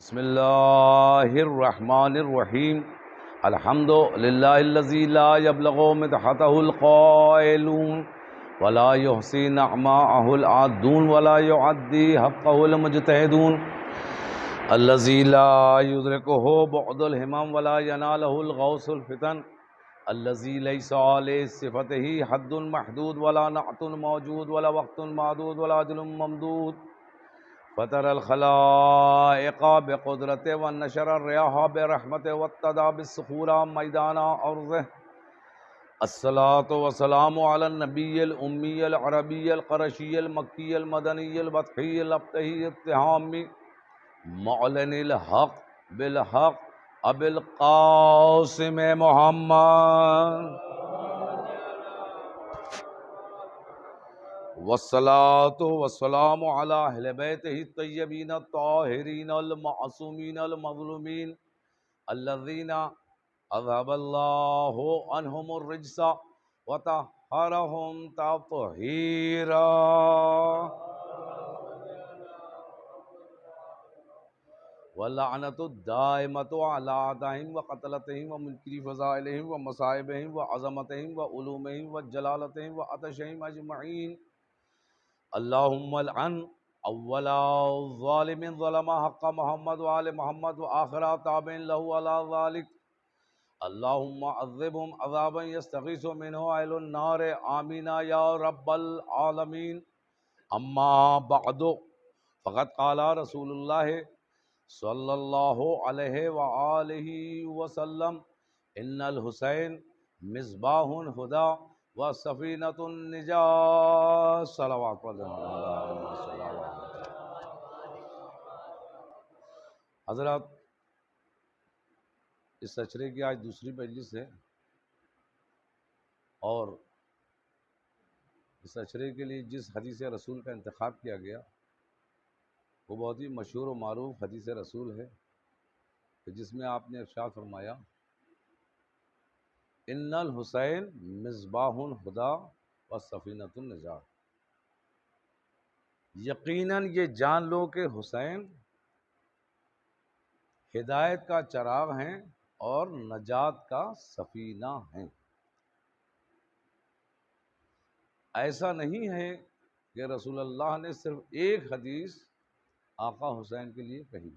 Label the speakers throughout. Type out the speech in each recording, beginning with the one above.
Speaker 1: بسم اللہ الرحمن الرحیم الحمد للہ الذی لا یبلغ مدحتہ القائلون ولا یحصی نعماءہ العادون ولا یعدی حقہ المجتہدون الذی لا یدرکہ بعد الہمم ولا ینالہ الغوث الفتن الذی لیس علی صفتہ حد محدود ولا نعت موجود ولا وقت معدود ولا اجل ممدود فطر الخلائق بقدرت ونشر الریاح برحمت واتدى بالسخور میدان ارضه الصلاة والسلام علی النبی الامی العربی القرشی المکی المدنی البطحی الابتہی التہامی معلن الحق بالحق ابی القاسم محمد والصلاة والسلام علی اہل بیتہ الطیبین الطاہرین المعصومین المظلومین الذین اذهب اللہ عنہم الرجس وطہرہم تطہیرا واللعنۃ الدائمۃ علی اعدائہم وقتلتہم ومنکری فضائلہم ومصائبہم وعظمتہم وعلومہم وجلالتہم وعطشہم اجمعین اللہم العن اول ظالم ظلم حق محمد وآل محمد وآخر تابع له على ذلك اللہم عذبهم عذابا یستغیث منہ اہل النار آمین یا رب العالمین اما بعد فقد قال رسول اللہ صلی اللہ علیہ وآلہ وسلم ان الحسین مصباح الہدی وسفینۃ النجاة صلوات حضرات، اس اشرے کی آج دوسری مجلس ہے اور اس اشرے کے لیے جس حدیث رسول کا انتخاب کیا گیا وہ بہت ہی مشہور و معروف حدیث رسول ہے کہ جس میں آپ نے ارشاد فرمایا ان الحسین مصباح الہدی وسفینۃ النجاة، یقیناً یہ جان لو کہ حسین ہدایت کا چراغ ہیں اور نجات کا سفینہ ہیں۔ ایسا نہیں ہے کہ رسول اللہ نے صرف ایک حدیث آقا حسین کے لیے کہی،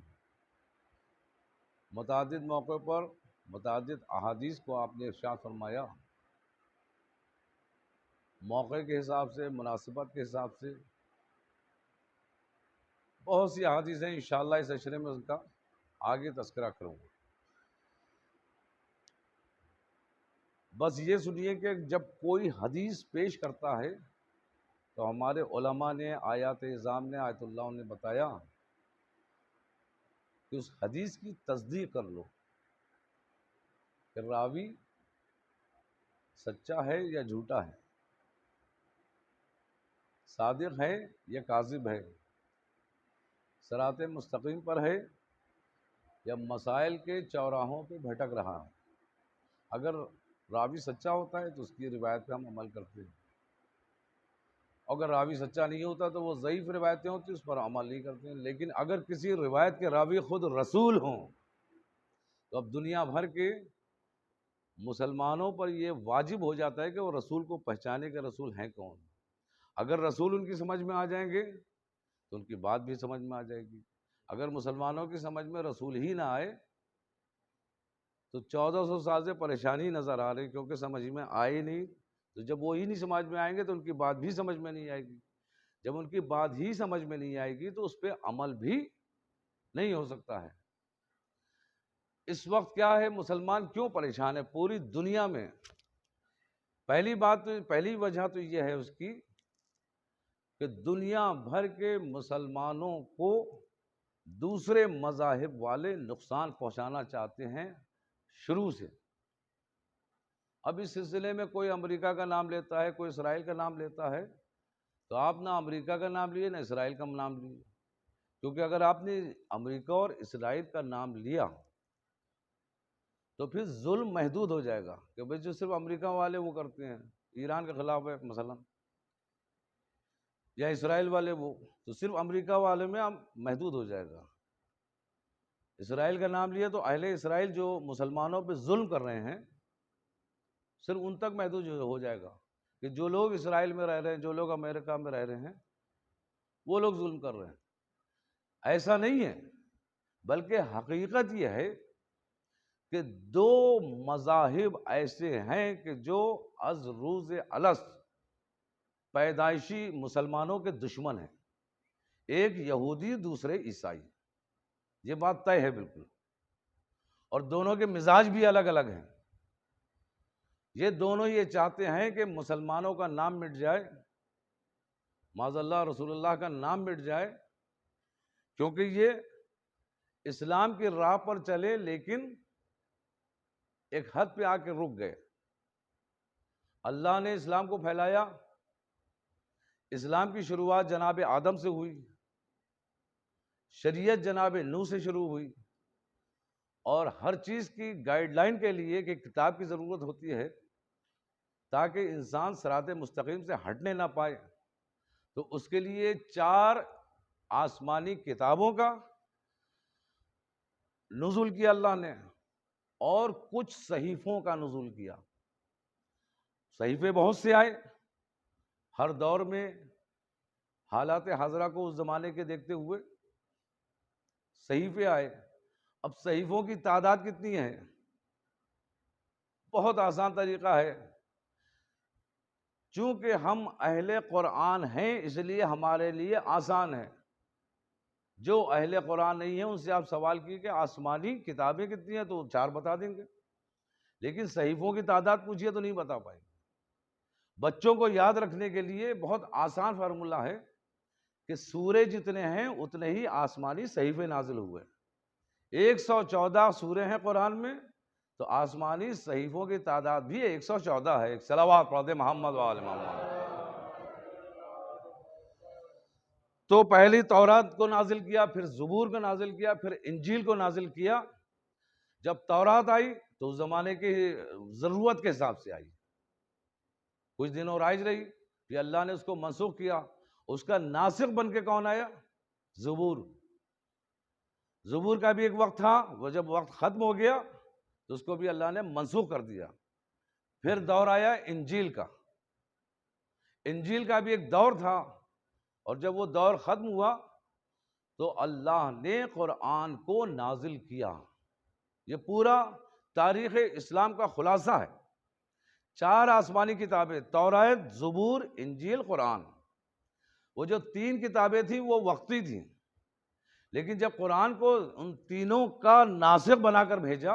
Speaker 1: متعدد موقع پر متعدد احادیث کو آپ نے ارشاد فرمایا، موقع کے حساب سے، مناسبت کے حساب سے بہت سی احادیث ہیں، انشاءاللہ اس اشرے میں ان کا آگے تذکرہ کروں گا۔ بس یہ سنیے کہ جب کوئی حدیث پیش کرتا ہے تو ہمارے علماء نے، آیات اعظام نے، آیت اللہ نے بتایا کہ اس حدیث کی تصدیق کر لو کہ راوی سچا ہے یا جھوٹا ہے، صادق ہے یا کاذب ہے، صراط مستقیم پر ہے یا مسائل کے چوراہوں پہ بھٹک رہا ہے۔ اگر راوی سچا ہوتا ہے تو اس کی روایت پہ ہم عمل کرتے ہیں، اگر راوی سچا نہیں ہوتا تو وہ ضعیف روایتیں ہوتی ہیں، اس پر عمل نہیں کرتے ہیں۔ لیکن اگر کسی روایت کے راوی خود رسول ہوں تو اب دنیا بھر کے مسلمانوں پر یہ واجب ہو جاتا ہے کہ وہ رسول کو پہچانے کہ رسول ہیں کون۔ اگر رسول ان کی سمجھ میں آ جائیں گے تو ان کی بات بھی سمجھ میں آ جائے گی۔ اگر مسلمانوں کی سمجھ میں رسول ہی نہ آئے تو 1400 سال سے پریشانی نظر آ رہی، کیونکہ سمجھ میں آئے نہیں۔ تو جب وہ ہی نہیں سمجھ میں آئیں گے تو ان کی بات بھی سمجھ میں نہیں آئے گی، جب ان کی بات ہی سمجھ میں نہیں آئے گی تو اس پہ عمل بھی نہیں ہو سکتا ہے۔ اس وقت کیا ہے، مسلمان کیوں پریشان ہے پوری دنیا میں؟ پہلی وجہ تو یہ ہے اس کی کہ دنیا بھر کے مسلمانوں کو دوسرے مذاہب والے نقصان پہنچانا چاہتے ہیں شروع سے۔ اب اس سلسلے میں کوئی امریکہ کا نام لیتا ہے، کوئی اسرائیل کا نام لیتا ہے، تو آپ نہ امریکہ کا نام لیے نہ اسرائیل کا نام لیے، کیونکہ اگر آپ نے امریکہ اور اسرائیل کا نام لیا تو پھر ظلم محدود ہو جائے گا کہ بھئی جو صرف امریکہ والے وہ کرتے ہیں، ایران کے خلاف ہے مثلا، یا اسرائیل والے وہ، تو صرف امریکہ والے میں محدود ہو جائے گا۔ اسرائیل کا نام لیا تو اہل اسرائیل جو مسلمانوں پہ ظلم کر رہے ہیں صرف ان تک محدود ہو جائے گا کہ جو لوگ اسرائیل میں رہ رہے ہیں، جو لوگ امریکہ میں رہ رہے ہیں، وہ لوگ ظلم کر رہے ہیں. ایسا نہیں ہے، بلکہ حقیقت یہ ہے کہ دو مذاہب ایسے ہیں کہ جو از روز الست پیدائشی مسلمانوں کے دشمن ہیں. ایک یہودی، دوسرے عیسائی. یہ بات طے ہے بالکل، اور دونوں کے مزاج بھی الگ الگ ہیں. یہ دونوں یہ چاہتے ہیں کہ مسلمانوں کا نام مٹ جائے، معاذ اللہ رسول اللہ کا نام مٹ جائے، کیونکہ یہ اسلام کی راہ پر چلے لیکن ایک حد پہ آ کے رک گئے. اللہ نے اسلام کو پھیلایا، اسلام کی شروعات جناب آدم سے ہوئی، شریعت جناب نوح سے شروع ہوئی، اور ہر چیز کی گائیڈ لائن کے لیے کہ کتاب کی ضرورت ہوتی ہے تاکہ انسان صراط مستقیم سے ہٹنے نہ پائے. تو اس کے لیے 4 آسمانی کتابوں کا نزول کیا اللہ نے، اور کچھ صحیفوں کا نزول کیا. صحیفے بہت سے آئے ہر دور میں، حالات حاضرہ کو اس زمانے کے دیکھتے ہوئے صحیفے آئے. اب صحیفوں کی تعداد کتنی ہے؟ بہت آسان طریقہ ہے. چونکہ ہم اہل قرآن ہیں اس لیے ہمارے لیے آسان ہے. جو اہل قرآن نہیں ہیں ان سے آپ سوال کیے کہ آسمانی کتابیں کتنی ہیں تو 4 بتا دیں گے، لیکن صحیفوں کی تعداد پوچھیے تو نہیں بتا پائیں گے. بچوں کو یاد رکھنے کے لیے بہت آسان فارمولہ ہے کہ سورے جتنے ہیں اتنے ہی آسمانی صحیفے نازل ہوئے. 114 سورے ہیں قرآن میں، تو آسمانی صحیفوں کی تعداد بھی 114 ہے. ایک صلوات پڑھ دے محمد و آل محمد. تو پہلی تورات کو نازل کیا، پھر زبور کو نازل کیا، پھر انجیل کو نازل کیا. جب تورات آئی تو اس زمانے کی ضرورت کے حساب سے آئی، کچھ دن اور رائج رہی، پھر اللہ نے اس کو منسوخ کیا. اس کا ناسخ بن کے کون آیا؟ زبور. زبور کا بھی ایک وقت تھا، وہ جب وقت ختم ہو گیا تو اس کو بھی اللہ نے منسوخ کر دیا. پھر دور آیا انجیل کا. انجیل کا بھی ایک دور تھا، اور جب وہ دور ختم ہوا تو اللہ نے قرآن کو نازل کیا. یہ پورا تاریخ اسلام کا خلاصہ ہے. 4 آسمانی کتابیں، تورات، زبور، انجیل، قرآن. وہ جو 3 کتابیں تھیں وہ وقتی تھیں، لیکن جب قرآن کو ان تینوں کا ناسخ بنا کر بھیجا،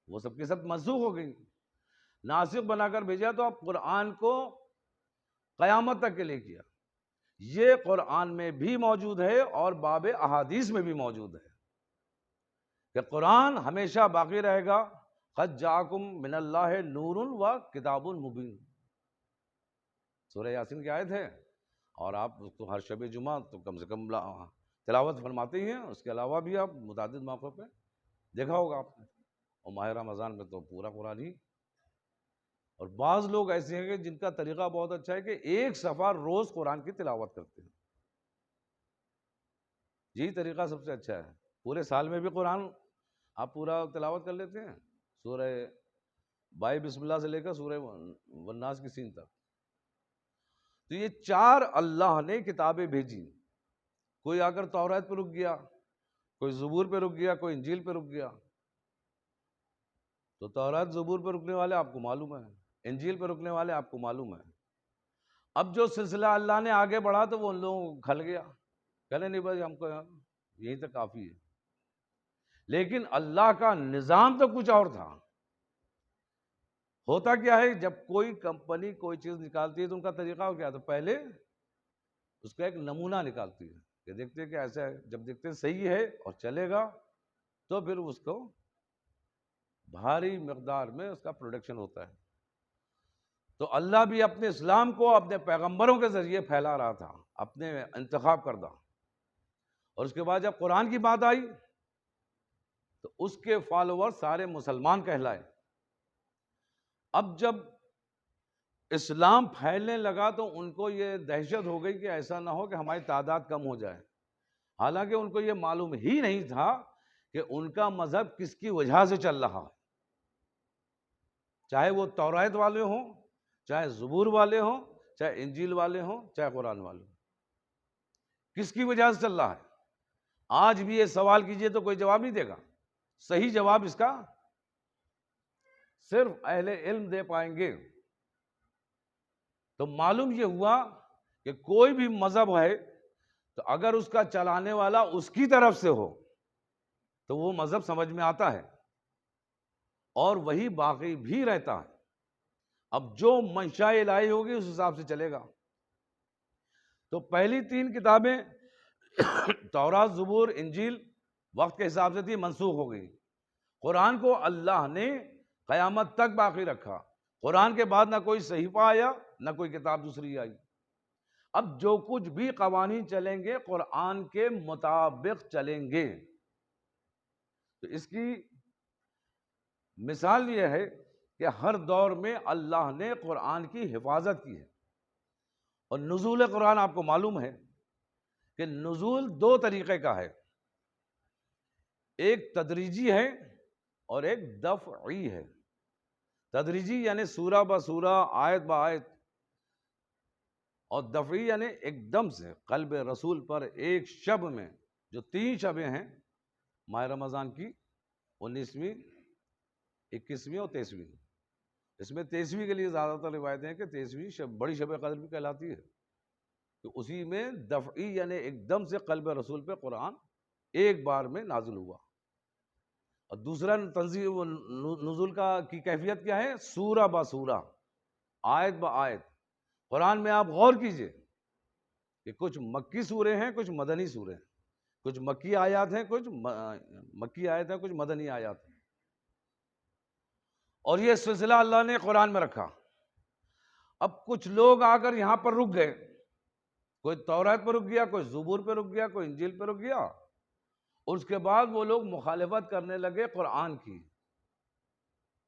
Speaker 1: وہ سب کے سب منسوخ ہو گئی. ناسخ بنا کر بھیجا تو اب قرآن کو قیامت تک کے لیے کیا. یہ قرآن میں بھی موجود ہے اور باب احادیث میں بھی موجود ہے کہ قرآن ہمیشہ باقی رہے گا. قد جاءکم من اللہ نور و کتاب مبین، سورہ یاسین کی آیت ہے، اور آپ اس کو ہر شب جمعہ تو کم سے کم تلاوت فرماتے ہی ہیں. اس کے علاوہ بھی آپ متعدد موقعوں پہ دیکھا ہوگا آپ نے، اور ماہ رمضان میں تو پورا قرآن ہی. اور بعض لوگ ایسے ہیں کہ جن کا طریقہ بہت اچھا ہے کہ 1 صفحہ روز قرآن کی تلاوت کرتے ہیں. یہی طریقہ سب سے اچھا ہے. پورے سال میں بھی قرآن آپ پورا تلاوت کر لیتے ہیں، سورہ بائی بسم اللہ سے لے کر سورہ والناس کی سین تک. تو یہ 4 اللہ نے کتابیں بھیجی. کوئی آ کر تورات پہ رک گیا، کوئی زبور پہ رک گیا، کوئی انجیل پہ رک گیا. تو تورات زبور پہ رکنے والے آپ کو معلوم ہے، انجیل پہ رکنے والے آپ کو معلوم ہے. اب جو سلسلہ اللہ نے آگے بڑھا تو وہ ان لوگوں کو کھل گیا، کہنے نہیں بھائی ہم کو یہیں تک کافی ہے. لیکن اللہ کا نظام تو کچھ اور تھا. ہوتا کیا ہے، جب کوئی کمپنی کوئی چیز نکالتی ہے تو ان کا طریقہ کیا تھا، پہلے اس کا ایک نمونہ نکالتی ہے کہ دیکھتے ہیں کہ ایسا ہے. جب دیکھتے ہیں صحیح ہے اور چلے گا تو پھر اس کو بھاری مقدار میں اس کا پروڈکشن ہوتا ہے. تو اللہ بھی اپنے اسلام کو اپنے پیغمبروں کے ذریعے پھیلا رہا تھا، اپنے انتخاب کردہ. اور اس کے بعد جب قرآن کی بات آئی تو اس کے فالوور سارے مسلمان کہلائے. اب جب اسلام پھیلنے لگا تو ان کو یہ دہشت ہو گئی کہ ایسا نہ ہو کہ ہماری تعداد کم ہو جائے. حالانکہ ان کو یہ معلوم ہی نہیں تھا کہ ان کا مذہب کس کی وجہ سے چل رہا ہے، چاہے وہ توراۃ والے ہوں، چاہے زبور والے ہوں، چاہے انجیل والے ہوں، چاہے قرآن والے ہوں، کس کی وجہ سے چل رہا ہے۔ آج بھی یہ سوال کیجئے تو کوئی جواب نہیں دے گا، صحیح جواب اس کا صرف اہل علم دے پائیں گے۔ تو معلوم یہ ہوا کہ کوئی بھی مذہب ہے تو اگر اس کا چلانے والا اس کی طرف سے ہو تو وہ مذہب سمجھ میں آتا ہے اور وہی باقی بھی رہتا ہے۔ اب جو منشاء الہی ہوگی اس حساب سے چلے گا۔ تو پہلی 3 کتابیں تورات، زبور، انجیل وقت کے حساب سے تھی، منسوخ ہو گئی۔ قرآن کو اللہ نے قیامت تک باقی رکھا، قرآن کے بعد نہ کوئی صحیفہ آیا نہ کوئی کتاب دوسری آئی۔ اب جو کچھ بھی قوانین چلیں گے قرآن کے مطابق چلیں گے۔ تو اس کی مثال یہ ہے کہ ہر دور میں اللہ نے قرآن کی حفاظت کی ہے۔ اور نزول قرآن آپ کو معلوم ہے کہ نزول 2 طریقے کا ہے، ایک تدریجی ہے اور ایک دفعی ہے۔ تدریجی یعنی سورہ بسورہ، آیت بآیت، اور دفعی یعنی ایک دم سے قلب رسول پر ایک شب میں، جو 3 شبیں ہیں ماہ رمضان کی، 19ویں، 21ویں اور 23ویں۔ اس میں 23ویں کے لیے زیادہ تر روایتیں ہیں کہ 23ویں شب بڑی شب قدر بھی کہلاتی ہے، تو اسی میں دفعی یعنی ایک دم سے قلب رسول پہ قرآن ایک بار میں نازل ہوا۔ اور دوسرا تنزیل نزول کی کیفیت کیا ہے؟ سورہ بسورہ، آیت بآیت۔ قرآن میں آپ غور کیجئے کہ کچھ مکی سورے ہیں، کچھ مدنی سورے ہیں، کچھ مکی آیات ہیں، کچھ مکی آیت ہیں، کچھ مدنی آیات ہیں۔ اور یہ سلسلہ اللہ نے قرآن میں رکھا۔ اب کچھ لوگ آ کر یہاں پر رک گئے، کوئی توراۃ پر رک گیا، کوئی زبور پہ رک گیا، کوئی انجیل پہ رک گیا، اور اس کے بعد وہ لوگ مخالفت کرنے لگے قرآن کی۔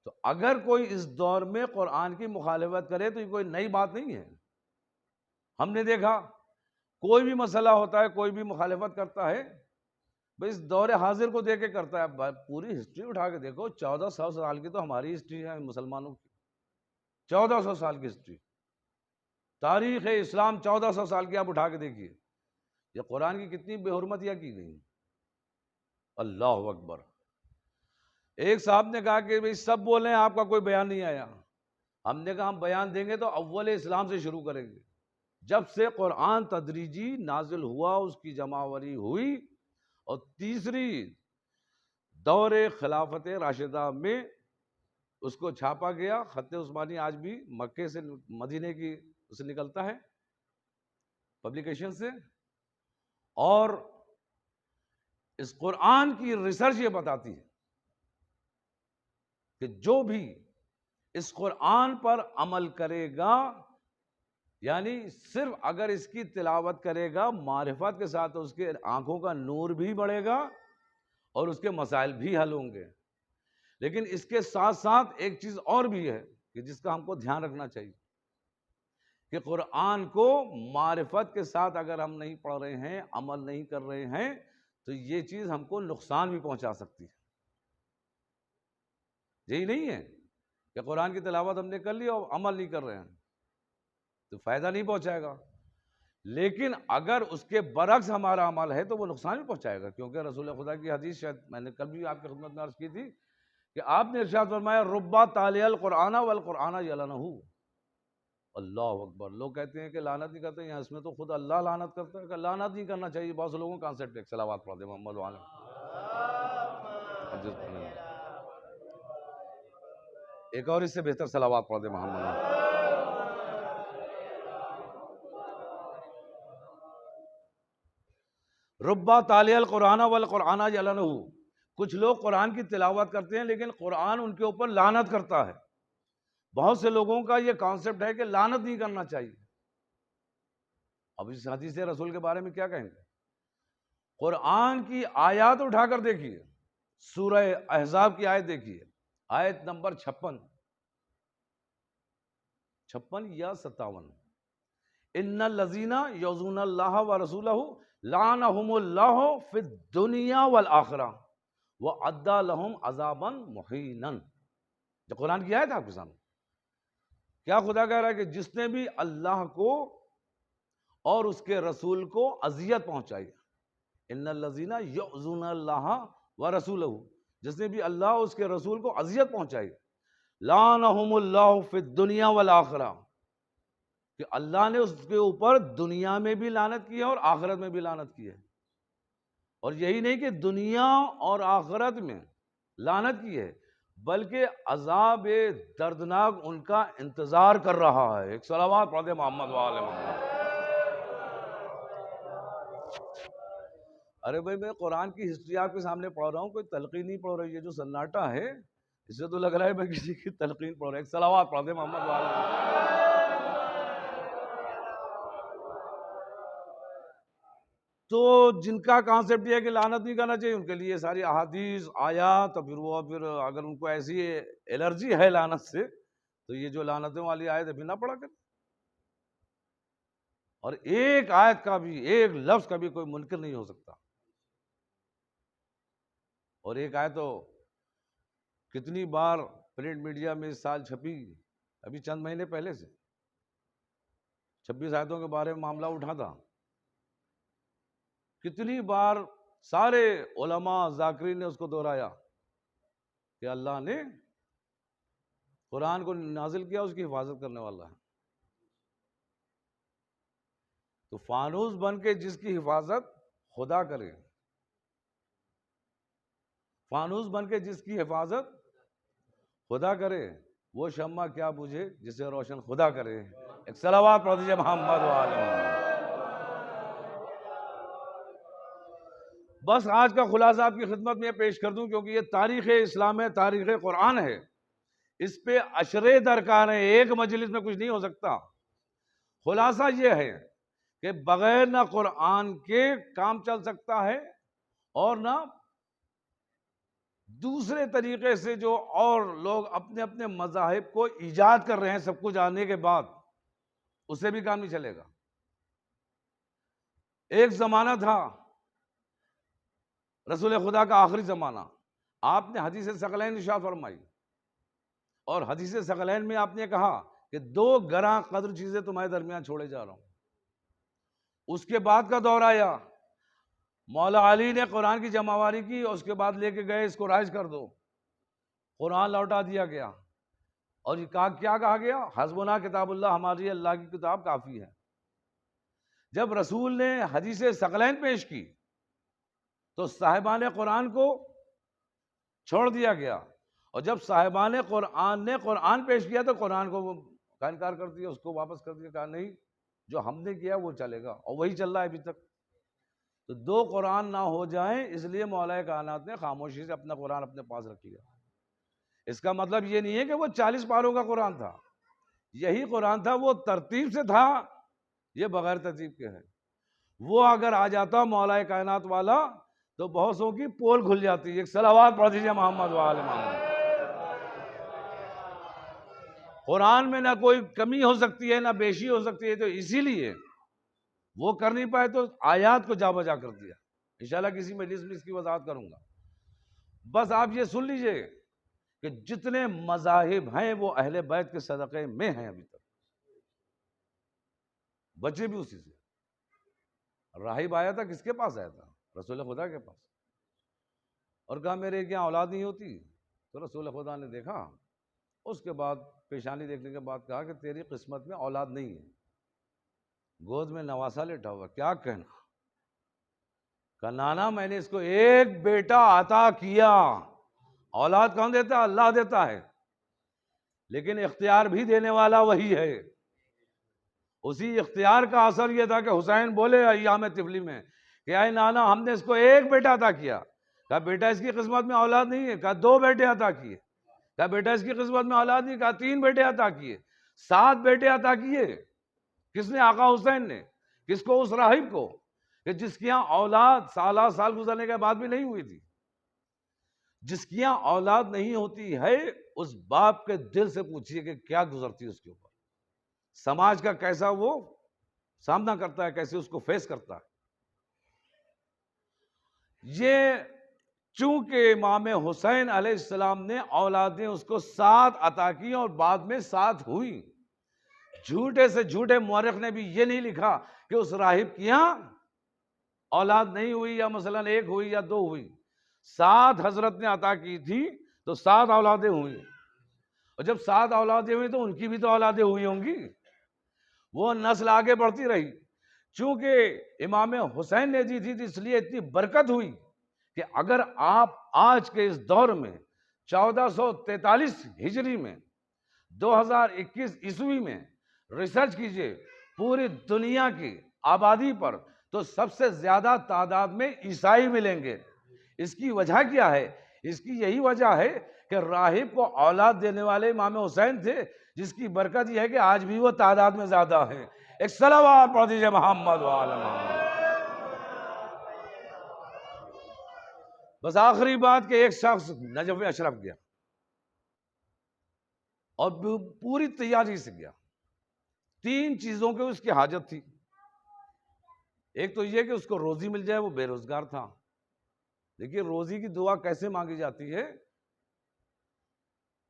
Speaker 1: تو اگر کوئی اس دور میں قرآن کی مخالفت کرے تو یہ کوئی نئی بات نہیں ہے۔ ہم نے دیکھا کوئی بھی مسئلہ ہوتا ہے، کوئی بھی مخالفت کرتا ہے، بھئی اس دور حاضر کو دیکھ کے کرتا ہے۔ پوری ہسٹری اٹھا کے دیکھو، 1400 سال کی تو ہماری ہسٹری ہے مسلمانوں کی، 1400 سال کی ہسٹری، تاریخ اسلام 1400 سال کی آپ اٹھا کے دیکھیے، یہ قرآن کی کتنی بے حرمتیاں کی گئی۔ اللہ اکبر۔ ایک صاحب نے کہا کہ بھئی سب بولے ہیں، آپ کا کوئی بیان نہیں آیا۔ ہم نے کہا ہم بیان دیں گے تو اول اسلام سے شروع کریں گے۔ جب سے قرآن تدریجی نازل ہوا، اس کی جمعوری ہوئی، اور تیسری دور خلافت راشدہ میں اس کو چھاپا گیا۔ خط عثمانی آج بھی مکے سے، مدینے کی اسے نکلتا ہے پبلیکیشن سے، اور اس قرآن کی ریسرچ یہ بتاتی ہے کہ جو بھی اس قرآن پر عمل کرے گا، یعنی صرف اگر اس کی تلاوت کرے گا معرفت کے ساتھ، اس کے آنکھوں کا نور بھی بڑھے گا اور اس کے مسائل بھی حل ہوں گے۔ لیکن اس کے ساتھ ساتھ ایک چیز اور بھی ہے کہ جس کا ہم کو دھیان رکھنا چاہیے کہ قرآن کو معرفت کے ساتھ اگر ہم نہیں پڑھ رہے ہیں، عمل نہیں کر رہے ہیں، تو یہ چیز ہم کو نقصان بھی پہنچا سکتی ہے۔ یہی نہیں ہے کہ قرآن کی تلاوت ہم نے کر لی اور عمل نہیں کر رہے ہیں تو فائدہ نہیں پہنچائے گا، لیکن اگر اس کے برعکس ہمارا عمل ہے تو وہ نقصان بھی پہنچائے گا، کیونکہ رسول خدا کی حدیث شاید میں نے کل بھی آپ کی خدمت میں عرض کی تھی کہ آپ نے ارشاد فرمایا ربا تالی القرآن والقرآن یلعنہ۔ اللہ اکبر۔ لوگ کہتے ہیں کہ لعنت نہیں کرتے، یہاں اس میں تو خود اللہ لعنت کرتا ہے، کہ لعنت نہیں کرنا چاہیے۔ بہت سے لوگوں کا کانسیپٹ ہے۔ صلوات پڑھ دیں محمد وعلی۔ ایک اور اس سے بہتر صلوات پڑھ دیں محمد وعلی۔ ربا تالی القرآن والقرآن یلعنہ۔ کچھ لوگ قرآن کی تلاوت کرتے ہیں لیکن قرآن ان کے اوپر لعنت کرتا ہے۔ بہت سے لوگوں کا یہ کانسیپٹ ہے کہ لعنت نہیں کرنا چاہیے۔ اب اس حدیث رسول کے بارے میں کیا کہیں گے؟ قرآن کی آیات اٹھا کر دیکھیے، سورہ احزاب کی آیت دیکھیے، آیت نمبر 56 یا 57، ان الذین یؤذون اللہ ورسولہ لعنہم اللہ فی الدنیا والآخرہ وَأَعَدَّ لَهُمْ عَذَابًا مُحِينًا. جو قرآن کی آیت ہے آپ کے سامنے، کیا خدا کہہ رہا ہے کہ جس نے بھی اللہ کو اور اس کے رسول کو اذیت پہنچائی، ان الذین یؤذون اللہ ورسولہ، جس نے بھی اللہ اور اس کے رسول کو اذیت پہنچائی، لعنہم اللہ فی الدنیا والآخرہ، کہ اللہ نے اس کے اوپر دنیا میں بھی لعنت کی ہے اور آخرت میں بھی لعنت کی ہے. اور یہی نہیں کہ دنیا اور آخرت میں لعنت کی ہے، بلکہ عذاب دردناک ان کا انتظار کر رہا ہے. ایک صلوات پڑھ دے محمد وآل محمد. ارے بھائی میں قرآن کی ہسٹری آپ کے سامنے پڑھ رہا ہوں، کوئی تلقین نہیں پڑھ رہی ہے. جو سناٹا ہے اس سے تو لگ رہا ہے میں کسی کی تلقین پڑھ رہا ہوں. ایک صلوات پڑھ دے محمد وآل محمد. تو جن کا کانسیپٹ یہ ہے کہ لعنت نہیں کرنا چاہیے، ان کے لیے ساری احادیث آیات، تو پھر اگر ان کو ایسی الرجی ہے لعنت سے تو یہ جو لعنتوں والی آیت ہے پھر نہ پڑھا کریں. اور ایک آیت کا بھی، ایک لفظ کا بھی کوئی منکر نہیں ہو سکتا. اور ایک آیت تو کتنی بار پرنٹ میڈیا میں اس سال چھپی، ابھی چند مہینے پہلے سے 26 آیتوں کے بارے میں معاملہ اٹھا تھا. کتنی بار سارے علماء ذاکرین نے اس کو دہرایا کہ اللہ نے قرآن کو نازل کیا، اس کی حفاظت کرنے والا ہے. تو فانوس بن کے جس کی حفاظت خدا کرے، فانوس بن کے جس کی حفاظت خدا کرے، وہ شمع کیا بجھے جسے روشن خدا کرے. ایک صلوات پڑھ دیجیے محمد وآل محمد. بس آج کا خلاصہ آپ کی خدمت میں پیش کر دوں، کیونکہ یہ تاریخ اسلام ہے، تاریخ قرآن ہے، اس پہ اشرے درکار ہیں، ایک مجلس میں کچھ نہیں ہو سکتا. خلاصہ یہ ہے کہ بغیر نہ قرآن کے کام چل سکتا ہے اور نہ دوسرے طریقے سے جو اور لوگ اپنے اپنے مذاہب کو ایجاد کر رہے ہیں سب کچھ آنے کے بعد، اس سے بھی کام نہیں چلے گا. ایک زمانہ تھا رسول خدا کا، آخری زمانہ، آپ نے حدیث ثقلین ارشاد فرمائی، اور حدیث ثقلین میں آپ نے کہا کہ 2 گراں قدر چیزیں تمہارے درمیان چھوڑے جا رہا ہوں. اس کے بعد کا دور آیا، مولا علی نے قرآن کی جمع آوری کی اور اس کے بعد لے کے گئے اس کو رائج کر دو، قرآن لوٹا دیا گیا. اور یہ کیا کہا گیا؟ حسبنا کتاب اللہ، ہماری اللہ کی کتاب کافی ہے. جب رسول نے حدیث ثقلین پیش کی تو صاحبان قرآن کو چھوڑ دیا گیا، اور جب صاحبان قرآن نے قرآن پیش کیا تو قرآن کو کا انکار کر دیا، اس کو واپس کر دیا، کہا نہیں جو ہم نے کیا وہ چلے گا، اور وہی چل رہا ہے ابھی تک. تو 2 قرآن نہ ہو جائیں، اس لیے مولا کائنات نے خاموشی سے اپنا قرآن اپنے پاس رکھ لیا. اس کا مطلب یہ نہیں ہے کہ وہ 40 پاروں کا قرآن تھا، یہی قرآن تھا، وہ ترتیب سے تھا، یہ بغیر ترتیب کے ہے. وہ اگر آ جاتا مولا کائنات والا تو بہت سو کی پول کھل جاتی. ایک صلوات پڑھ دیجیے محمد وآل محمد. قرآن میں نہ کوئی کمی ہو سکتی ہے نہ بیشی ہو سکتی ہے، تو اسی لیے وہ کر نہیں پائے تو آیات کو جا بجا کر دیا. انشاءاللہ کسی مجلس میں اس کی وضاحت کروں گا. بس آپ یہ سن لیجئے کہ جتنے مذاہب ہیں وہ اہل بیت کے صدقے میں ہیں، ابھی تک بچے بھی اسی سے. راہب آیا تھا، کس کے پاس آیا تھا؟ رسول خدا کے پاس، اور کہا میرے کیا اولاد نہیں ہوتی؟ تو رسول خدا نے دیکھا، اس کے بعد پیشانی دیکھنے کے بعد کہا کہ تیری قسمت میں اولاد نہیں ہے. گود میں نواسا لیٹا ہوا، کیا کہنا؟ کہا نانا میں نے اس کو ایک بیٹا عطا کیا. اولاد کون دیتا ہے؟ اللہ دیتا ہے، لیکن اختیار بھی دینے والا وہی ہے. اسی اختیار کا اثر یہ تھا کہ حسین بولے ایام طفلی میں کہ اے نانا ہم نے اس کو ایک بیٹا عطا کیا. کہا بیٹا اس کی قسمت میں اولاد نہیں ہے؟ کہا 2 بیٹے عطا کیے. کہا بیٹا اس کی قسمت میں اولاد نہیں؟ کہا 3 بیٹے عطا کیے. 7 بیٹے عطا کیے. کس نے؟ آقا حسین نے. کس کو؟ اس راہب کو، کہ جس کی یہاں اولاد سال گزرنے کے بعد بھی نہیں ہوئی تھی. جس کی یہاں اولاد نہیں ہوتی ہے اس باپ کے دل سے پوچھئے کہ کیا گزرتی ہے اس کے اوپر، سماج کا کیسا وہ سامنا کرتا ہے، کیسے اس کو فیس کرتا ہے. یہ چونکہ امام حسین علیہ السلام نے اولادیں اس کو 7 عطا کی اور بعد میں 7 ہوئی. جھوٹے سے جھوٹے مورخ نے بھی یہ نہیں لکھا کہ اس راہب کی یہاں اولاد نہیں ہوئی یا مثلاً 1 ہوئی یا 2 ہوئی. 7 حضرت نے عطا کی تھی تو 7 اولادیں ہوئی، اور جب 7 اولادیں ہوئی تو ان کی بھی تو اولادیں ہوئی ہوں گی. وہ نسل آگے بڑھتی رہی. چونکہ امام حسین نے دی تھی تو اس لیے اتنی برکت ہوئی کہ اگر آپ آج کے اس دور میں 1443 ہجری میں 2021 عیسوی میں ریسرچ کیجئے پوری دنیا کی آبادی پر، تو سب سے زیادہ تعداد میں عیسائی ملیں گے. اس کی وجہ کیا ہے؟ اس کی یہی وجہ ہے کہ راہب کو اولاد دینے والے امام حسین تھے، جس کی برکت یہ ہے کہ آج بھی وہ تعداد میں زیادہ ہیں. ایک صلوات پڑھ دیجئے محمد وعلی محمد. بس آخری بات کہ ایک شخص نجف اشرف گیا اور پوری تیاری سے گیا. 3 چیزوں کی اس کی حاجت تھی. ایک تو یہ کہ اس کو روزی مل جائے، وہ بے روزگار تھا. دیکھیے روزی کی دعا کیسے مانگی جاتی ہے،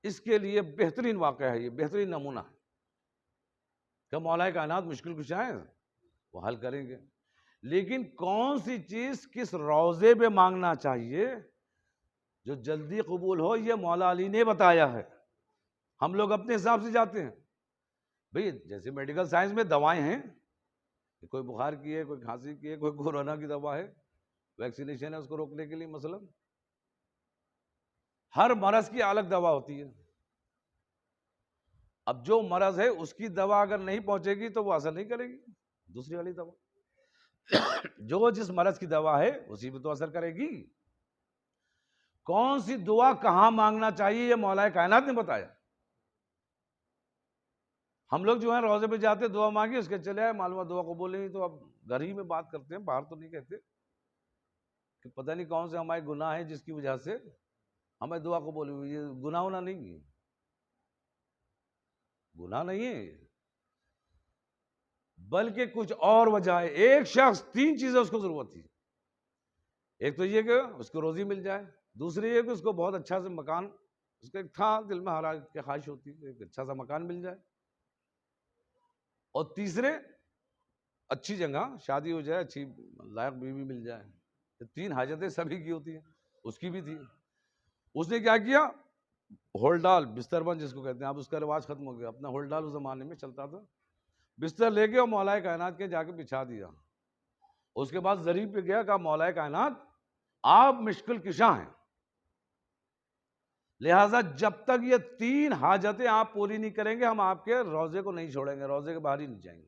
Speaker 1: اس کے لیے بہترین واقعہ ہے، یہ بہترین نمونہ ہے کہ مولا کائنات مشکل کشا ہیں، وہ حل کریں گے. لیکن کون سی چیز کس روزے پہ مانگنا چاہیے جو جلدی قبول ہو، یہ مولا علی نے بتایا ہے. ہم لوگ اپنے حساب سے جاتے ہیں. بھئی جیسے میڈیکل سائنس میں دوائیں ہیں، کوئی بخار کی ہے، کوئی کھانسی کی ہے، کوئی کورونا کی دوا ہے، ویکسینیشن ہے اس کو روکنے کے لیے. مثلا ہر مرض کی الگ دوا ہوتی ہے. اب جو مرض ہے اس کی دوا اگر نہیں پہنچے گی تو وہ اثر نہیں کرے گی دوسری والی دوا. جو جس مرض کی دوا ہے اسی پہ تو اثر کرے گی. کون سی دعا کہاں مانگنا چاہیے یہ مولا کائنات نے بتایا. ہم لوگ جو ہیں روزے پہ جاتے دعا مانگی، اس کے چلے آئے، معلومات دعا قبول نہیں. تو اب گھر ہی میں بات کرتے ہیں، باہر تو نہیں کہتے کہ پتہ نہیں کون سے ہمارے گناہ ہیں جس کی وجہ سے ہمیں دعا قبول ہوئی. یہ گناہ ہونا نہیں ہے، گناہ نہیں ہے، بلکہ کچھ اور وجہ ہے. ایک شخص 3 چیزیں اس کو ضرورت تھی. ایک تو یہ کہ اس کو روزی مل جائے، دوسری یہ کہ اس کو بہت اچھا سا مکان، اس کا ایک تھا دل میں حالات کی خواہش ہوتی ہے ایک اچھا سا مکان مل جائے، اور تیسرے اچھی جگہ شادی ہو جائے، اچھی لائق بیوی مل جائے. یہ 3 حاجتیں سبھی کی ہوتی ہیں، اس کی بھی تھی. اس نے کیا کیا؟ ہولڈال، بستر بند جس کو کہتے ہیں. اب اس کا رواج ختم ہو گیا، اپنا ہولڈال اس زمانے میں چلتا تھا. بستر لے کے اور مولا کائنات کے جا کے بچھا دیا. اس کے بعد ظریف پہ گیا، کہا مولا کائنات آپ مشکل کشا ہیں، لہٰذا جب تک یہ 3 حاجتیں آپ پوری نہیں کریں گے ہم آپ کے روزے کو نہیں چھوڑیں گے، روزے کے باہر ہی نہیں جائیں گے،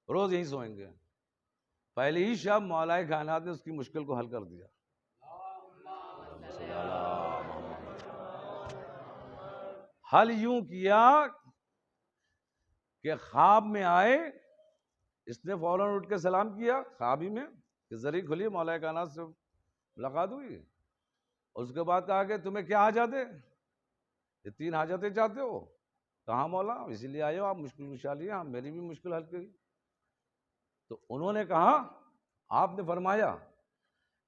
Speaker 1: روز یہیں سوئیں گے. پہلی ہی شب مولا کائنات نے اس کی مشکل کو حل کر دیا. حل یوں کیا کہ خواب میں آئے، اس نے فوراً اٹھ کے سلام کیا خواب ہی میں کہ ذریع کھلی، مولا کائنات سے ملاقات ہوئی. اس کے بعد کہا کہ تمہیں کیا حاجت ہے؟ یہ 3 حاجتیں چاہتے ہو؟ کہاں مولا، اسی لیے آئے ہو آپ، مشکل کشا لیے، ہم میری بھی مشکل حل کری. تو انہوں نے کہا، آپ نے فرمایا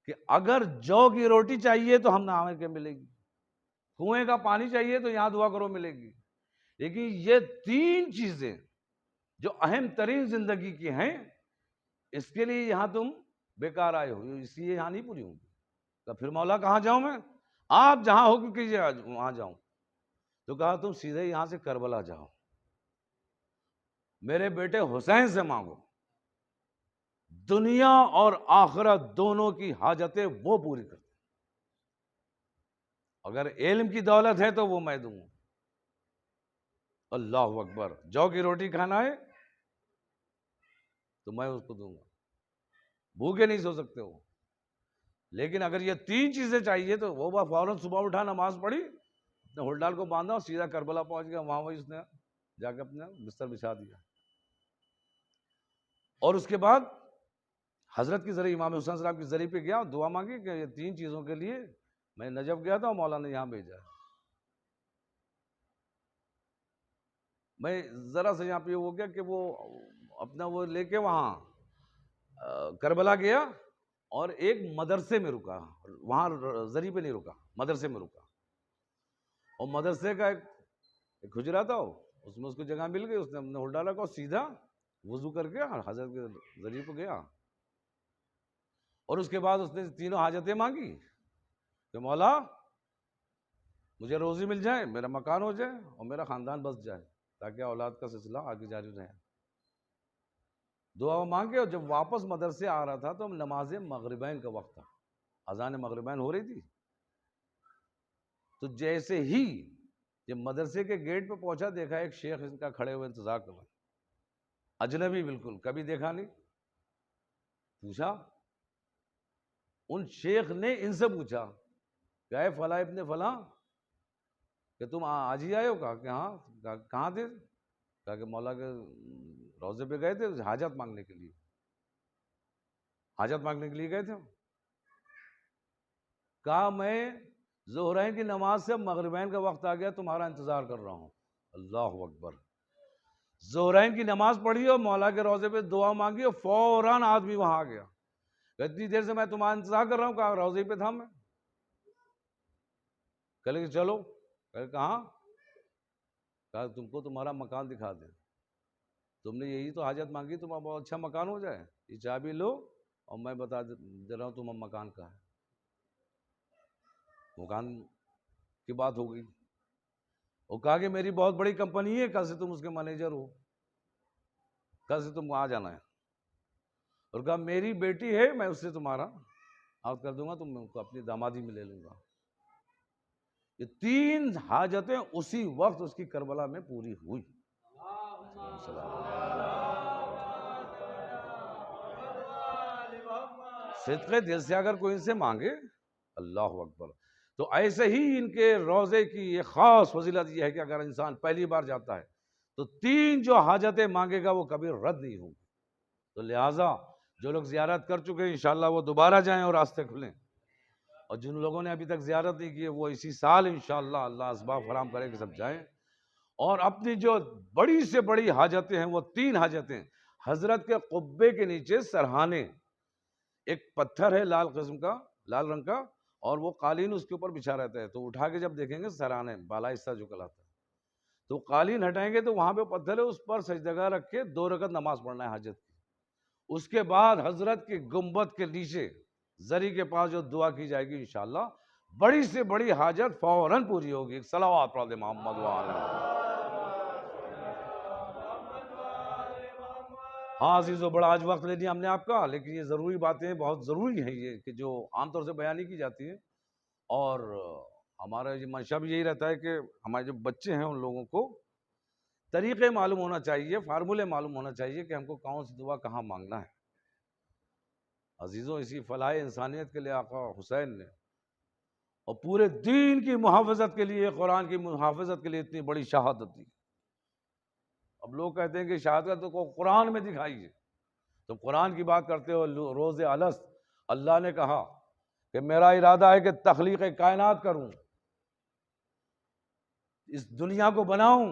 Speaker 1: کہ اگر جو کی روٹی چاہیے تو ہم نہ کے ملے گی، کنویں کا پانی چاہیے تو یہاں دعا کرو ملے گی، لیکن یہ 3 چیزیں جو اہم ترین زندگی کی ہیں اس کے لیے یہاں تم بیکار آئے ہو، اس لیے یہاں نہیں پوری ہوں گی. تو پھر مولا کہاں جاؤں میں؟ آپ جہاں حکم کیجیے وہاں جاؤں. تو کہا تم سیدھے یہاں سے کربلا جاؤ، میرے بیٹے حسین سے مانگو، دنیا اور آخرت دونوں کی حاجتیں وہ پوری کرتے. اگر علم کی دولت ہے تو وہ میں دوں گا. اللہ اکبر. جو کی روٹی کھانا ہے تو میں اس کو دوں گا، بھوکے نہیں سو سکتے ہو. لیکن اگر یہ 3 چیزیں چاہیے تو وہ فوراً صبح اٹھا، نماز پڑھی، اپنے ہولڈال کو باندھا اور سیدھا کربلا پہنچ گیا. وہاں وہی اس نے جا کے اپنا بستر بچھا دیا. اور اس کے بعد حضرت کی ذریعے امام حسین صاحب کی ذریعے پہ گیا اور دعا مانگی کہ یہ 3 چیزوں کے لیے میں نجف گیا تھا اور مولا نے یہاں بھیجا. میں ذرا سے یہاں پہ ہو گیا کہ وہ اپنا وہ لے کے وہاں کربلا گیا اور ایک مدرسے میں رکا، وہاں زری پہ نہیں رکا، مدرسے میں رکا، اور مدرسے کا ایک حجرا تھا، اس میں اس کو جگہ مل گئی، اس نے اپنے ہول ڈالا کو سیدھا وضو کر کے حضرت کے ذریعے پہ گیا، اور اس کے بعد اس نے تینوں حاجتیں مانگی کہ مولا مجھے روزی مل جائے، میرا مکان ہو جائے، اور میرا خاندان بس جائے، تاکہ اولاد کا سلسلہ آگے جاری رہے۔ دعا مانگے، اور جب واپس مدرسے آ رہا تھا تو نماز مغربین کا وقت تھا، اذان مغربین ہو رہی تھی، تو جیسے ہی جب مدرسے کے گیٹ پہ پہنچا، دیکھا ایک شیخ ان کا کھڑے ہوئے انتظار کر رہا، اجنبی بالکل، کبھی دیکھا نہیں۔ پوچھا، ان شیخ نے ان سے پوچھا کہ اے فلاں ابن فلاں، کہ تم آج ہی آئے ہو؟ کہا کہ ہاں۔ کہاں تھے؟ کہا کہ مولا کے روضے پہ گئے تھے حاجت مانگنے کے لیے، حاجت مانگنے کے لیے گئے تھے۔ کہا میں ظہرین کی نماز سے مغربین کا وقت آ گیا، تمہارا انتظار کر رہا ہوں۔ اللہ اکبر! ظہرین کی نماز پڑھی اور مولا کے روضے پہ دعا مانگی، اور فوراً آدمی وہاں آ گیا، اتنی دیر سے میں تمہارا انتظار کر رہا ہوں۔ کہا روضے پہ تھا میں۔ کہ چلو، کہ کہاں؟ کہا تم کو تمہارا مکان دکھا دیں، تم نے یہی تو حاجت مانگی، تمہارا بہت اچھا مکان ہو جائے، یہ چابی لو اور میں بتا دے رہا ہوں تمہارا مکان کہاں ہے۔ مکان کی بات ہو گئی، اور کہا کہ میری بہت بڑی کمپنی ہے، کل سے تم اس کے مینیجر ہو، کل سے تم وہاں جانا ہے۔ اور کہا میری بیٹی ہے، میں اس سے تمہارا عقد کر دوں گا، تم کو اپنی دامادی میں لے لوں گا۔ یہ 3 حاجتیں اسی وقت اس کی کربلا میں پوری ہوئی۔ صدقے دل سے اگر کوئی ان سے مانگے، اللہ اکبر، تو ایسے ہی ان کے روزے کی ایک خاص فضیلت یہ ہے کہ اگر انسان پہلی بار جاتا ہے تو 3 جو حاجتیں مانگے گا وہ کبھی رد نہیں ہوں گی۔ تو لہٰذا جو لوگ زیارت کر چکے ہیں انشاءاللہ وہ دوبارہ جائیں اور راستے کھلیں، اور جن لوگوں نے ابھی تک زیارت نہیں کی ہے وہ اسی سال انشاءاللہ اللہ اسباب فراہم کرے کہ سب جائیں، اور اپنی جو بڑی سے بڑی حاجتیں ہیں وہ 3 حاجتیں حضرت کے قبے کے نیچے سرہانے، ایک پتھر ہے لال قسم کا، لال رنگ کا، اور وہ قالین اس کے اوپر بچھا رہتا ہے، تو اٹھا کے جب دیکھیں گے سرہانے بالا حصہ جو کہلاتا ہے، تو قالین ہٹائیں گے تو وہاں پہ پتھر ہے، اس پر سجدگاہ رکھ کے 2 رکعت نماز پڑھنا ہے حاجت کی۔ اس کے بعد حضرت کے گنبد کے نیچے زری کے پاس جو دعا کی جائے گی انشاءاللہ بڑی سے بڑی حاجت فوراً پوری ہوگی۔ ایک صلوات پڑھ دے محمد وعلی۔ ہاں عزیزو، بڑا آج وقت لے لیا ہم نے آپ کا، لیکن یہ ضروری باتیں بہت ضروری ہیں یہ کہ جو عام طور سے بیان نہیں کی جاتی ہیں، اور ہمارا یہ منشا بھی یہی رہتا ہے کہ ہمارے جو بچے ہیں ان لوگوں کو طریقے معلوم ہونا چاہیے، فارمولے معلوم ہونا چاہیے کہ ہم کو کون سی دعا کہاں مانگنا ہے۔ عزیزوں، اسی فلاح انسانیت کے لیے آقا حسین نے اور پورے دین کی محافظت کے لیے، قرآن کی محافظت کے لیے اتنی بڑی شہادت دی۔ اب لوگ کہتے ہیں کہ شہادت کو قرآن میں دکھائیے، تم قرآن کی بات کرتے ہو۔ روز الست اللہ نے کہا کہ میرا ارادہ ہے کہ تخلیق کائنات کروں، اس دنیا کو بناؤں،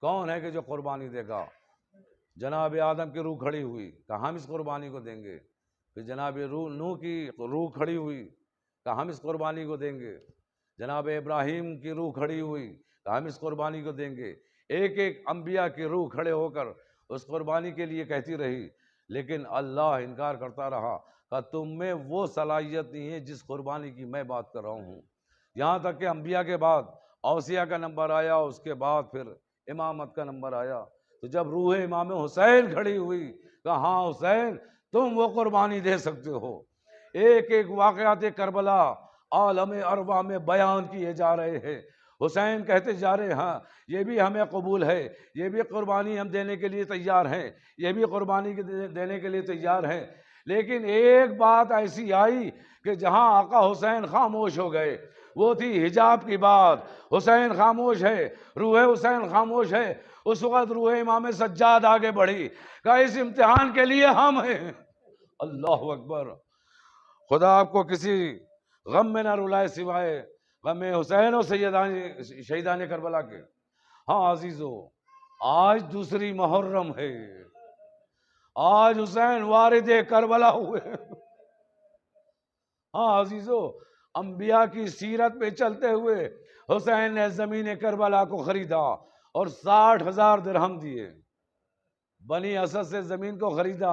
Speaker 1: کون ہے کہ جو قربانی دے گا؟ جناب آدم کی روح کھڑی ہوئی، کہا ہم اس قربانی کو دیں گے۔ پھر جناب نوح کی روح کھڑی ہوئی، کہا ہم اس قربانی کو دیں گے۔ جناب ابراہیم کی روح کھڑی ہوئی، کہا ہم اس قربانی کو دیں گے۔ ایک ایک انبیاء کی روح کھڑے ہو کر اس قربانی کے لیے کہتی رہی، لیکن اللہ انکار کرتا رہا کہ تم میں وہ صلاحیت نہیں ہے جس قربانی کی میں بات کر رہا ہوں۔ یہاں تک کہ انبیاء کے بعد اوصیاء کا نمبر آیا، اس کے بعد پھر امامت کا نمبر آیا، تو جب روح امام حسین کھڑی ہوئی کہا ہاں حسین تم وہ قربانی دے سکتے ہو۔ ایک ایک واقعات کربلا عالم ارواح میں بیان کیے جا رہے ہیں، حسین کہتے جا رہے ہاں یہ بھی ہمیں قبول ہے، یہ بھی قربانی ہم دینے کے لیے تیار ہیں، یہ بھی قربانی دینے کے لیے تیار ہیں۔ لیکن ایک بات ایسی آئی کہ جہاں آقا حسین خاموش ہو گئے، وہ تھی حجاب کی بات۔ حسین خاموش ہے، روح حسین خاموش ہے، اس وقت روح امام سجاد آگے بڑھی، کہا اس امتحان کے لیے ہم ہیں۔ اللہ اکبر! خدا آپ کو کسی غم میں نہ رلائے سوائے غم حسین و شہیدان کربلا کے۔ ہاں عزیزو، آج دوسری محرم ہے، آج حسین وارد کربلا ہوئے، ہاں عزیزو، انبیاء کی سیرت پہ چلتے ہوئے حسین نے زمین کربلا کو خریدا اور 60,000 درہم دیے، بنی اسد سے زمین کو خریدا،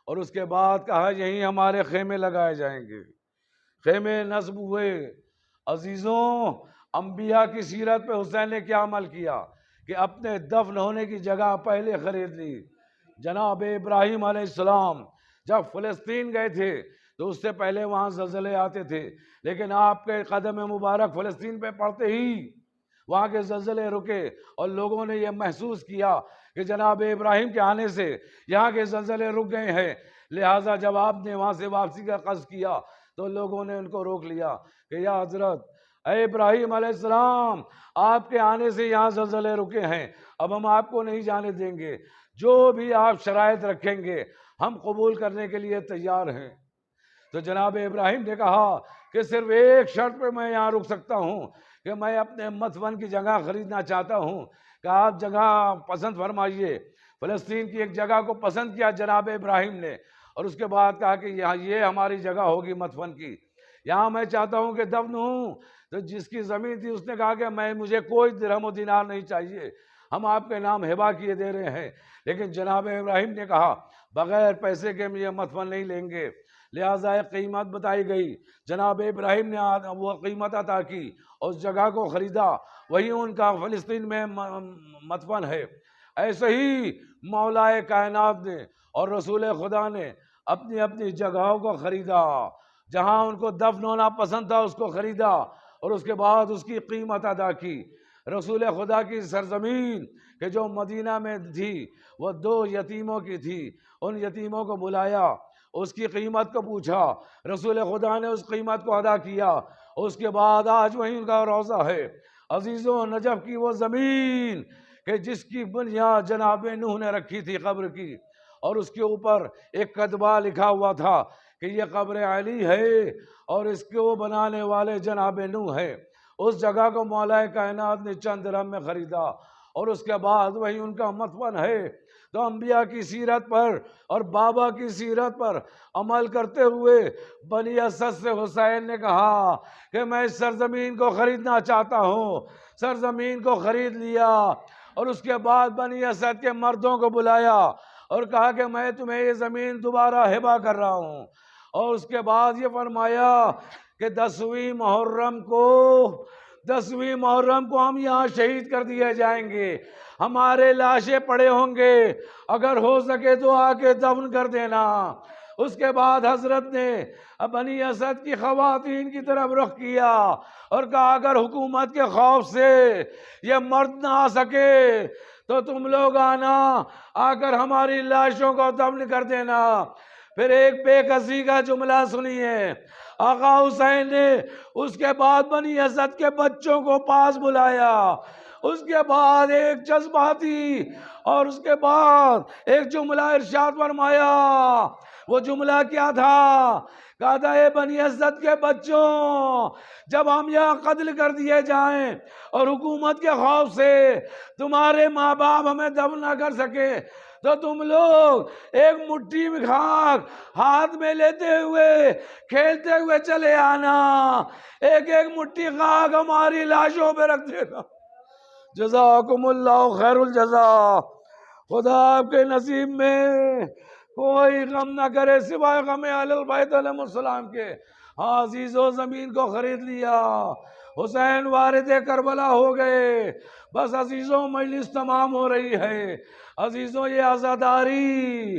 Speaker 1: اور اس کے بعد کہا یہیں ہمارے خیمے لگائے جائیں گے، خیمے نصب ہوئے۔ عزیزوں، انبیاء کی سیرت پہ حسین نے کیا عمل کیا کہ اپنے دفن ہونے کی جگہ پہلے خرید لی۔ جناب ابراہیم علیہ السلام جب فلسطین گئے تھے تو اس سے پہلے وہاں زلزلے آتے تھے، لیکن آپ کے قدم مبارک فلسطین پہ پڑتے ہی وہاں کے زلزلے رکے، اور لوگوں نے یہ محسوس کیا کہ جناب ابراہیم کے آنے سے یہاں کے زلزلے رک گئے ہیں۔ لہٰذا جب آپ نے وہاں سے واپسی کا قصد کیا تو لوگوں نے ان کو روک لیا کہ یا حضرت، اے ابراہیم علیہ السلام، آپ کے آنے سے یہاں زلزلے رکے ہیں، اب ہم آپ کو نہیں جانے دیں گے، جو بھی آپ شرائط رکھیں گے ہم قبول کرنے کے لیے تیار ہیں۔ تو جناب ابراہیم نے کہا کہ صرف ایک شرط پہ میں یہاں رک سکتا ہوں کہ میں اپنے مدفن کی جگہ خریدنا چاہتا ہوں، کہ آپ جگہ پسند فرمائیے۔ فلسطین کی ایک جگہ کو پسند کیا جناب ابراہیم نے، اور اس کے بعد کہا کہ یہاں یہ ہماری جگہ ہوگی مدفن کی، یہاں میں چاہتا ہوں کہ دفن ہوں۔ تو جس کی زمین تھی اس نے کہا کہ مجھے کوئی درہم و دینار نہیں چاہیے، ہم آپ کے نام ہبہ کیے دے رہے ہیں۔ لیکن جناب ابراہیم نے کہا بغیر پیسے کے ہم یہ مدفن نہیں لیں گے، لہٰذا ایک قیمت بتائی گئی، جناب ابراہیم نے وہ قیمت عطا کی، اس جگہ کو خریدا، وہی ان کا فلسطین میں مدفن ہے۔ ایسے ہی مولا کائنات نے اور رسول خدا نے اپنی اپنی جگہوں کو خریدا، جہاں ان کو دفن ہونا پسند تھا اس کو خریدا، اور اس کے بعد اس کی قیمت ادا کی۔ رسول خدا کی سرزمین کہ جو مدینہ میں تھی وہ 2 یتیموں کی تھی، ان یتیموں کو بلایا، اس کی قیمت کو پوچھا، رسول خدا نے اس قیمت کو ادا کیا، اس کے بعد آج وہیں ان کا روضہ ہے۔ عزیزوں، نجف کی وہ زمین کہ جس کی بنیاد جناب نوح نے رکھی تھی قبر کی، اور اس کے اوپر ایک کتبہ لکھا ہوا تھا کہ یہ قبر علی ہے اور اس کو بنانے والے جناب نوح ہے، اس جگہ کو مولا کائنات نے چند درہم میں خریدا، اور اس کے بعد وہی ان کا مدفن ہے۔ تو انبیاء کی سیرت پر اور بابا کی سیرت پر عمل کرتے ہوئے بنی اسد سے حسین نے کہا کہ میں اس سرزمین کو خریدنا چاہتا ہوں۔ سرزمین کو خرید لیا، اور اس کے بعد بنی اسد کے مردوں کو بلایا اور کہا کہ میں تمہیں یہ زمین دوبارہ ہبہ کر رہا ہوں، اور اس کے بعد یہ فرمایا کہ 10ویں محرم کو ہم یہاں شہید کر دیے جائیں گے، ہمارے لاشیں پڑے ہوں گے، اگر ہو سکے تو آ کے دفن کر دینا۔ اس کے بعد حضرت نے بنی اسد کی خواتین کی طرف رخ کیا اور کہا اگر حکومت کے خوف سے یہ مرد نہ آ سکے تو تم لوگ آنا، آ کر ہماری لاشوں کو دفن کر دینا۔ پھر ایک بے کسی کا جملہ سنیے، آقا حسین نے اس کے بعد بنی اسد کے بچوں کو پاس بلایا، اس کے بعد ایک جذباتی اور اس کے بعد ایک جملہ ارشاد فرمایا۔ وہ جملہ کیا تھا؟ کہا تھا اے بنی اسد کے بچوں، جب ہم یہاں قتل کر دیے جائیں اور حکومت کے خوف سے تمہارے ماں باپ ہمیں دفن نہ کر سکے تو تم لوگ ایک مٹھی میں خاک ہاتھ میں لیتے ہوئے کھیلتے ہوئے چلے آنا، ایک ایک مٹھی خاک ہماری لاشوں پہ رکھ دینا۔ جزاکم اللہ خیر الجزا۔ خدا آپ کے نصیب میں کوئی غم نہ کرے سوائے غم اہل البیت علیہ السلام کے۔ ہاں عزیزو، زمین کو خرید لیا، حسین وارث کربلا ہو گئے۔ بس عزیزوں، مجلس تمام ہو رہی ہے۔ عزیزوں، یہ عزاداری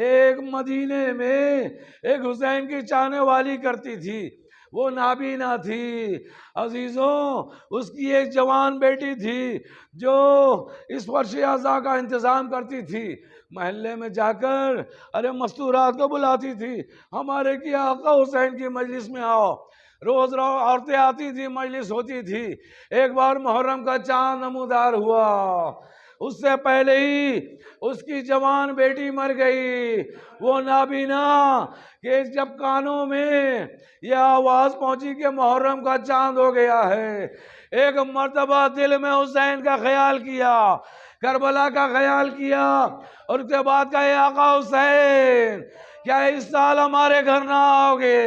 Speaker 1: ایک مدینے میں ایک حسین کی چاہنے والی کرتی تھی، وہ نابینا تھی۔ عزیزوں، اس کی ایک جوان بیٹی تھی جو اس فرش عزا کا انتظام کرتی تھی، محلے میں جا کر مستورات کو بلاتی تھی، ہمارے کی آقا حسین کی مجلس میں آؤ۔ روز عورتیں آتی تھی، مجلس ہوتی تھی۔ ایک بار محرم کا چاند نمودار ہوا، اس سے پہلے ہی اس کی جوان بیٹی مر گئی، وہ نابینا، کہ جب کانوں میں یہ آواز پہنچی کہ محرم کا چاند ہو گیا ہے، ایک مرتبہ دل میں حسین کا خیال کیا، کربلا کا خیال کیا، اور اس کے بعد کہا اے آقا حسین، کیا اس سال ہمارے گھر نہ آؤ گے؟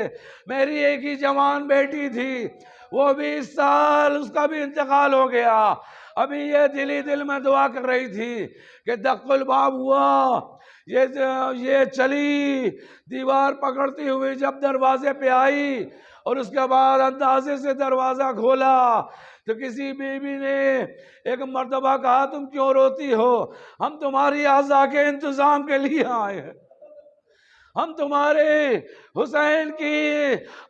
Speaker 1: میری ایک ہی جوان بیٹی تھی، وہ بھی اس سال اس کا بھی انتقال ہو گیا۔ ابھی یہ دل ہی دل میں دعا کر رہی تھی کہ دق الباب ہوا، یہ چلی دیوار پکڑتی ہوئی جب دروازے پہ آئی اور اس کے بعد اندازے سے دروازہ کھولا تو کسی بیوی نے ایک مرتبہ کہا تم کیوں روتی ہو؟ ہم تمہاری عزا کے انتظام کے لیے آئے ہیں، ہم تمہارے حسین کی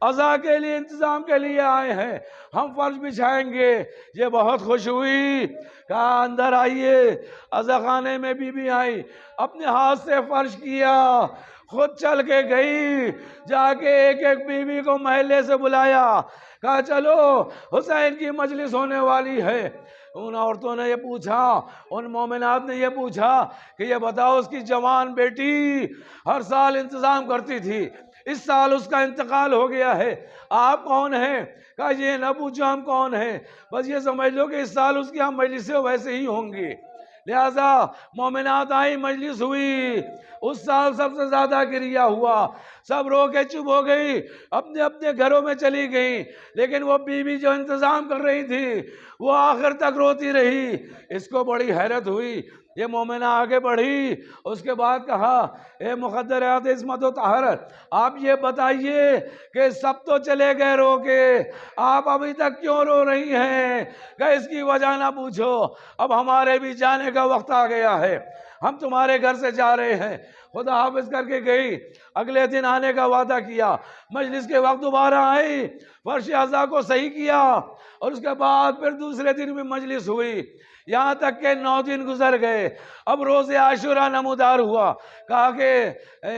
Speaker 1: عزا کے لیے انتظام کے لیے آئے ہیں، ہم فرش بچھائیں گے۔ یہ بہت خوش ہوئی، کہا اندر آئیے۔ عزا خانے میں بی بی آئی، اپنے ہاتھ سے فرش کیا، خود چل کے گئی، جا کے ایک ایک بیوی کو محلے سے بلایا، کہا چلو حسین کی مجلس ہونے والی ہے۔ ان عورتوں نے یہ پوچھا، ان مومنات نے یہ پوچھا کہ یہ بتاؤ اس کی جوان بیٹی ہر سال انتظام کرتی تھی، اس سال اس کا انتقال ہو گیا ہے، آپ کون ہیں؟ کہا یہ نہ پوچھو ہم کون ہیں، بس یہ سمجھ لو کہ اس سال اس کی ہم مجلسیں ویسے ہی ہوں گی۔ لہذا مومنات آئی، مجلس ہوئی، اس سال سب سے زیادہ گریہ ہوا، سب رو کے چپ ہو گئی، اپنے اپنے گھروں میں چلی گئی، لیکن وہ بیوی جو انتظام کر رہی تھی وہ آخر تک روتی رہی۔ اس کو بڑی حیرت ہوئی، یہ مومنہ آگے بڑھی، اس کے بعد کہا اے مقدرات عصمت و طہارت، آپ یہ بتائیے کہ سب تو چلے گئے رو کے، آپ ابھی تک کیوں رو رہی ہیں؟ کہ اس کی وجہ نہ پوچھو، اب ہمارے بھی جانے کا وقت آ گیا ہے، ہم تمہارے گھر سے جا رہے ہیں۔ خدا حافظ کر کے گئی، اگلے دن آنے کا وعدہ کیا، مجلس کے وقت دوبارہ آئی، فرش عزا کو صحیح کیا، اور اس کے بعد پھر دوسرے دن بھی مجلس ہوئی، یہاں تک کہ 9 دن گزر گئے۔ اب روز عاشورہ نمودار ہوا، کہا کہ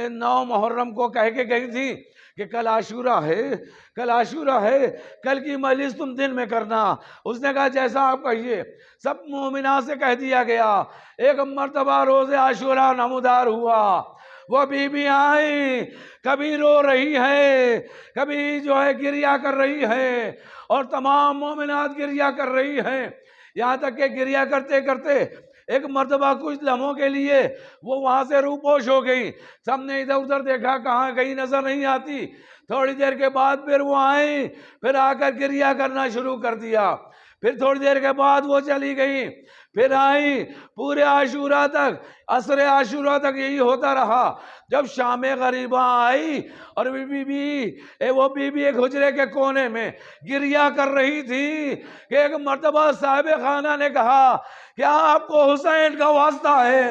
Speaker 1: 9 محرم کو کہہ کے گئی تھی کہ کل عاشورہ ہے، کل عاشورہ ہے، کل کی مجلس تم دن میں کرنا۔ اس نے کہا جیسا آپ کہیے۔ سب مومنات سے کہہ دیا گیا۔ ایک مرتبہ روز عاشورہ نمودار ہوا، وہ بی بی آئی، کبھی رو رہی ہے، کبھی جو ہے گریہ کر رہی ہے، اور تمام مومنات گریہ کر رہی ہیں، یہاں تک کہ گریہ کرتے کرتے ایک مرتبہ کچھ لمحوں کے لیے وہ وہاں سے روپوش ہو گئی۔ سب نے ادھر ادھر دیکھا، کہاں کہیں نظر نہیں آتی۔ تھوڑی دیر کے بعد پھر وہ آئیں، پھر آ کر گریہ کرنا شروع کر دیا۔ پھر تھوڑی دیر کے بعد وہ چلی گئی، پھر آئی، پورے عاشورہ تک، عصر عاشورہ تک یہی ہوتا رہا۔ جب شام غریباں آئی اور وہ بی بی ایک حجرے کے کونے میں گریہ کر رہی تھی کہ ایک مرتبہ صاحب خانہ نے کہا کیا آپ کو حسین کا واسطہ ہے؟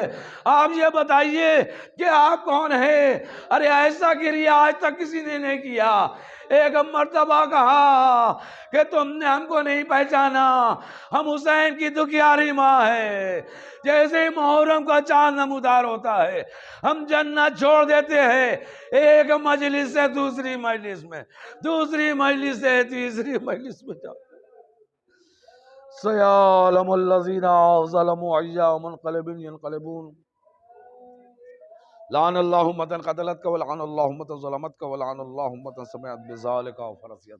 Speaker 1: آپ یہ بتائیے کہ آپ کون ہیں؟ ارے ایسا گریہ آج تک کسی نے نہیں کیا۔ ایک مرتبہ کہا کہ تم نے ہم کو نہیں پہچانا، ہم حسین کی دکھیاری ماں ہے، جیسے ہی محرم کا چاند نمودار ہوتا ہے ہم جنت چھوڑ دیتے ہیں، ایک مجلس سے دوسری مجلس میں، دوسری مجلس سے تیسری مجلس میں جاتے ہیں۔ سَيَعْلَمُ الَّذِينَ ظَلَمُوا أَيَّ مُنقَلِبٍ يَنقَلِبُونَ۔ لعن اللہ امة قتلتك ولعن اللہ امة ظلمتك ولعن اللہ امة سمعت بذلك وفرسیت۔